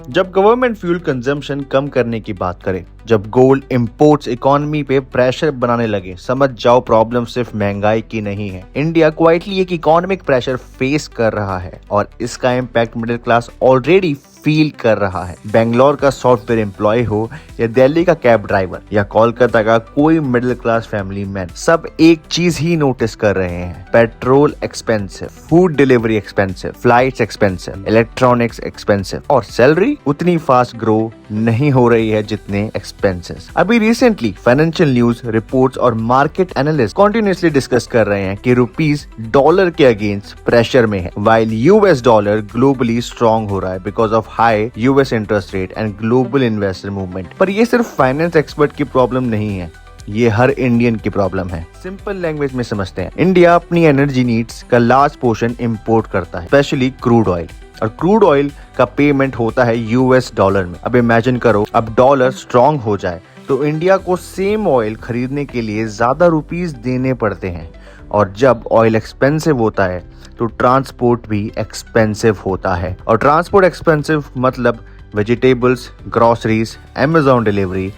जब government fuel consumption कम करने की बात करे, जब गोल्ड इंपोर्ट्स इकोनॉमी पे प्रेशर बनाने लगे, समझ जाओ प्रॉब्लम सिर्फ महंगाई की नहीं है। इंडिया क्वाइटली एक इकोनॉमिक प्रेशर फेस कर रहा है और इसका impact middle class already feel कर रहा है। बेंगलोर का सॉफ्टवेयर एम्प्लॉय हो या दिल्ली का कैब ड्राइवर या कोलकाता का कोई मिडिल क्लास फैमिली मैन, सब एक चीज ही नोटिस कर रहे हैं। Petrol expensive, food delivery expensive, flights expensive, electronics expensive और सैलरी उतनी फास्ट ग्रो नहीं हो रही है जितने एक्सपेंसेस। अभी रिसेंटली फाइनेंशियल न्यूज रिपोर्ट्स और मार्केट एनालिस्ट कॉन्टिन्यूसली डिस्कस कर रहे हैं कि रुपीस डॉलर के अगेंस्ट प्रेशर में है, while US dollar globally strong हो रहा है because of high US interest rate and global investor movement. पर ये सिर्फ फाइनेंस एक्सपर्ट की प्रॉब्लम नहीं है, ये हर इंडियन की प्रॉब्लम है। सिंपल लैंग्वेज में समझते हैं, इंडिया अपनी एनर्जी नीड्स का लार्ज पोर्शन इंपोर्ट करता है, स्पेशली क्रूड ऑयल, और क्रूड ऑयल का पेमेंट होता है यूएस डॉलर में। अब इमेजिन करो, अब डॉलर स्ट्रांग हो जाए तो इंडिया को सेम ऑयल खरीदने के लिए ज्यादा रुपीस देने पड़ते हैं, और जब ऑयल एक्सपेंसिव होता है तो ट्रांसपोर्ट भी एक्सपेंसिव होता है, और ट्रांसपोर्ट एक्सपेंसिव मतलब vegetables, groceries, Amazon delivery,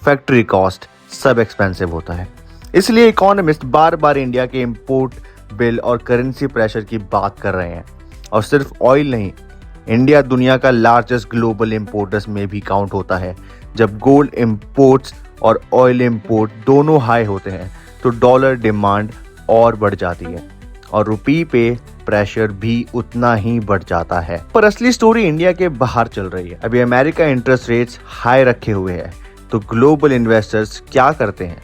factory cost सब एक्सपेंसिव होता है। इसलिए इकोनॉमिस्ट बार बार इंडिया के इंपोर्ट बिल और करेंसी प्रेशर की बात कर रहे हैं। और सिर्फ ऑयल नहीं, इंडिया दुनिया का लार्जेस्ट ग्लोबल इंपोर्टर्स में भी काउंट होता है। जब गोल्ड इंपोर्ट्स और ऑयल इंपोर्ट दोनों हाई होते हैं तो डॉलर डिमांड और बढ़ जाती है और रुपी पे प्रेशर भी उतना ही बढ़ जाता है। पर असली स्टोरी इंडिया के बाहर चल रही है। अभी अमेरिका इंटरेस्ट रेट्स हाई रखे हुए है तो ग्लोबल इन्वेस्टर्स क्या करते हैं,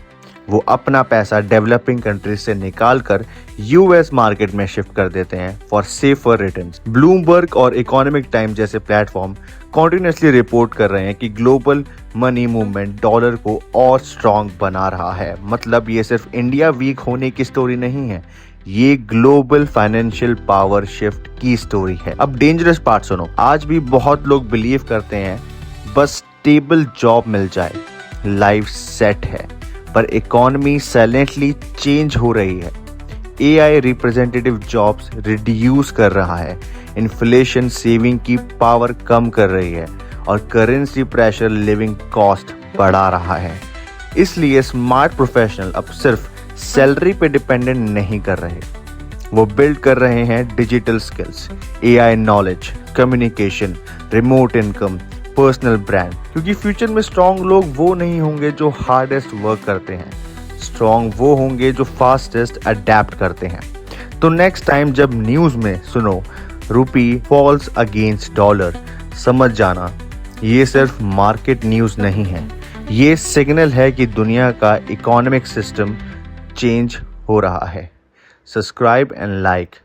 वो अपना पैसा डेवलपिंग कंट्रीज से निकाल कर यूएस मार्केट में शिफ्ट कर देते हैं फॉर सेफर रिटर्न्स। ब्लूमबर्ग और इकोनॉमिक टाइम जैसे प्लेटफॉर्म कॉन्टिन्यूसली रिपोर्ट कर रहे हैं कि ग्लोबल मनी मूवमेंट डॉलर को और स्ट्रॉन्ग बना रहा है। मतलब ये सिर्फ इंडिया वीक होने की स्टोरी नहीं है, ये ग्लोबल फाइनेंशियल पावर शिफ्ट की स्टोरी है। अब डेंजरस पार्ट सुनो, आज भी बहुत लोग बिलीव करते हैं बस स्टेबल जॉब मिल जाए लाइफ सेट है, पर इकोनॉमी साइलेंटली चेंज हो रही है। एआई रिप्रेजेंटेटिव जॉब्स रिड्यूस कर रहा है, इन्फ्लेशन सेविंग की पावर कम कर रही है और करेंसी प्रेशर लिविंग कॉस्ट बढ़ा रहा है। इसलिए स्मार्ट प्रोफेशनल अब सिर्फ सैलरी पे डिपेंडेंट नहीं कर रहे, वो बिल्ड कर रहे हैं digital skills, AI knowledge, communication, remote income, personal brand. क्योंकि फ्यूचर में स्ट्रॉन्ग लोग वो नहीं होंगे जो हार्डेस्ट वर्क करते हैं, स्ट्रॉन्ग वो होंगे जो फास्टेस्ट अडेप्ट करते हैं। तो नेक्स्ट टाइम जब न्यूज में सुनो रुपी फॉल्स अगेंस्ट डॉलर, समझ जाना ये सिर्फ मार्केट न्यूज नहीं है, ये सिग्नल है कि दुनिया का इकोनॉमिक सिस्टम चेंज हो रहा है। Subscribe and like.